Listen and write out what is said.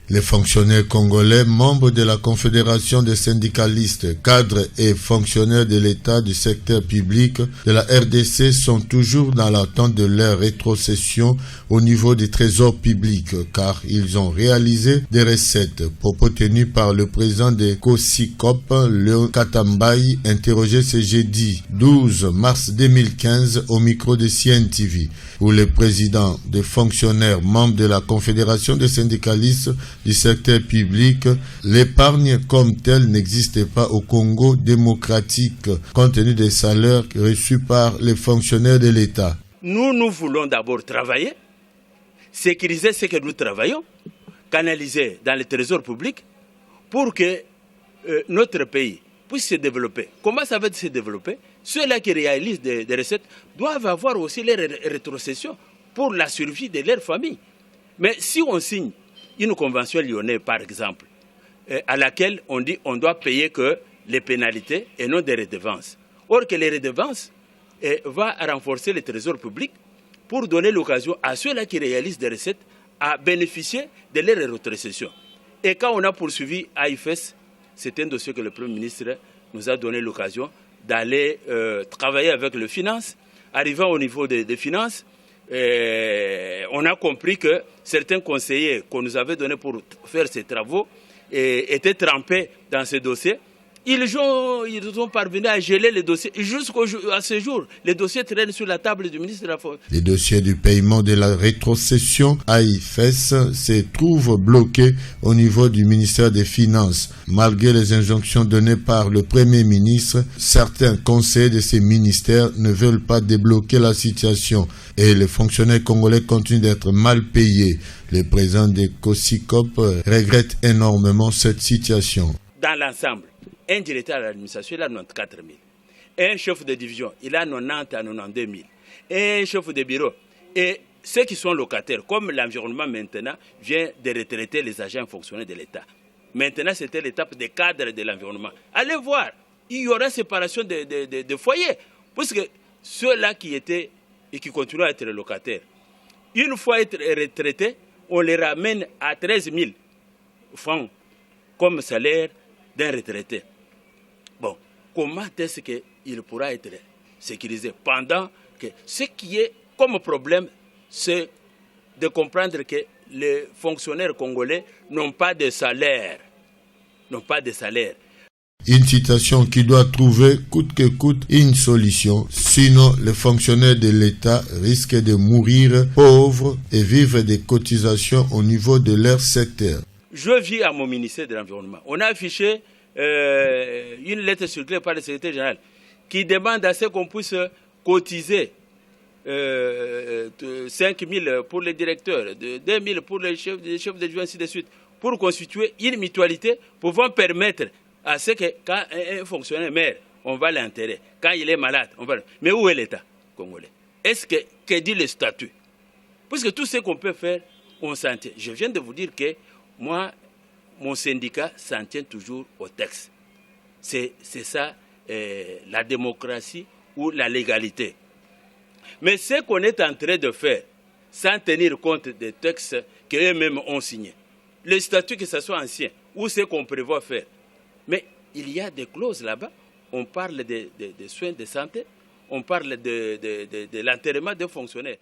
Les fonctionnaires congolais, membres de la Confédération des syndicalistes, cadres et fonctionnaires de l'État du secteur public de la RDC sont toujours dans l'attente de leur rétrocession au niveau du trésor public, car ils ont réalisé des recettes. Propos tenus par le président de COSICOP, Léon Katambayi, interrogé ce jeudi 12 mars 2015 au micro de CNTV, où le président des fonctionnaires membres de la Confédération des syndicalistes du secteur public, l'épargne comme telle n'existe pas au Congo démocratique, compte tenu des salaires reçus par les fonctionnaires de l'État. Nous voulons d'abord travailler, sécuriser ce que nous travaillons, canaliser dans le trésor public pour que notre pays puisse se développer. Comment ça va se développer? Ceux-là qui réalisent des recettes doivent avoir aussi les rétrocessions pour la survie de leur famille. Mais si on signe une convention lyonnaise, par exemple, à laquelle on dit qu'on doit payer que les pénalités et non des redevances. Or que les redevances vont renforcer le trésor public pour donner l'occasion à ceux-là qui réalisent des recettes à bénéficier de leurs rétrocessions. Et quand on a poursuivi AIFES, c'est un dossier que le Premier ministre nous a donné l'occasion d'aller travailler avec les finances. Arrivant au niveau des finances, on a compris que certains conseillers qu'on nous avait donnés pour faire ces travaux étaient trempés dans ces dossiers. Ils ont parvenu à geler les dossiers. Jusqu'à ce jour, les dossiers traînent sur la table du ministre de la Forêt. Les dossiers du paiement de la rétrocession AIFES se trouvent bloqués au niveau du ministère des Finances. Malgré les injonctions données par le Premier ministre, certains conseillers de ces ministères ne veulent pas débloquer la situation et les fonctionnaires congolais continuent d'être mal payés. Le président de COSICOP regrette énormément cette situation. Dans l'ensemble, un directeur de l'administration, il a 94 000. Un chef de division, il a 90 à 92 000. Un chef de bureau. Et ceux qui sont locataires, comme l'environnement maintenant, vient de retraiter les agents fonctionnaires de l'État. Maintenant, c'était l'étape des cadres de l'environnement. Allez voir, il y aura séparation de foyers. Puisque ceux-là qui étaient et qui continuent à être locataires, une fois être retraités, on les ramène à 13 000 francs comme salaire d'un retraité. Bon, comment est-ce qu'il pourra être sécurisé pendant que ce qui est comme problème, c'est de comprendre que les fonctionnaires congolais n'ont pas de salaire. Une situation qui doit trouver coûte que coûte une solution, sinon les fonctionnaires de l'État risquent de mourir pauvres et vivre des cotisations au niveau de leur secteur. Je vis à mon ministère de l'Environnement. On a affiché une lettre circulaire par le secrétaire général qui demande à ce qu'on puisse cotiser 5 000 pour les directeurs, 2 000 pour les chefs d'adjoint, ainsi de suite, pour constituer une mutualité pouvant permettre à ce que quand un fonctionnaire meurt, on va l'enterrer. Quand il est malade, on va... Mais où est l'État congolais? Que dit le statut? Puisque tout ce qu'on peut faire, on s'en tient. Je viens de vous dire que moi, mon syndicat s'en tient toujours au texte. C'est ça, la démocratie ou la légalité. Mais ce qu'on est en train de faire, sans tenir compte des textes qu'eux-mêmes ont signés, le statut que ce soit ancien ou ce qu'on prévoit faire, mais il y a des clauses là-bas. On parle des soins de santé, on parle de l'enterrement des fonctionnaires.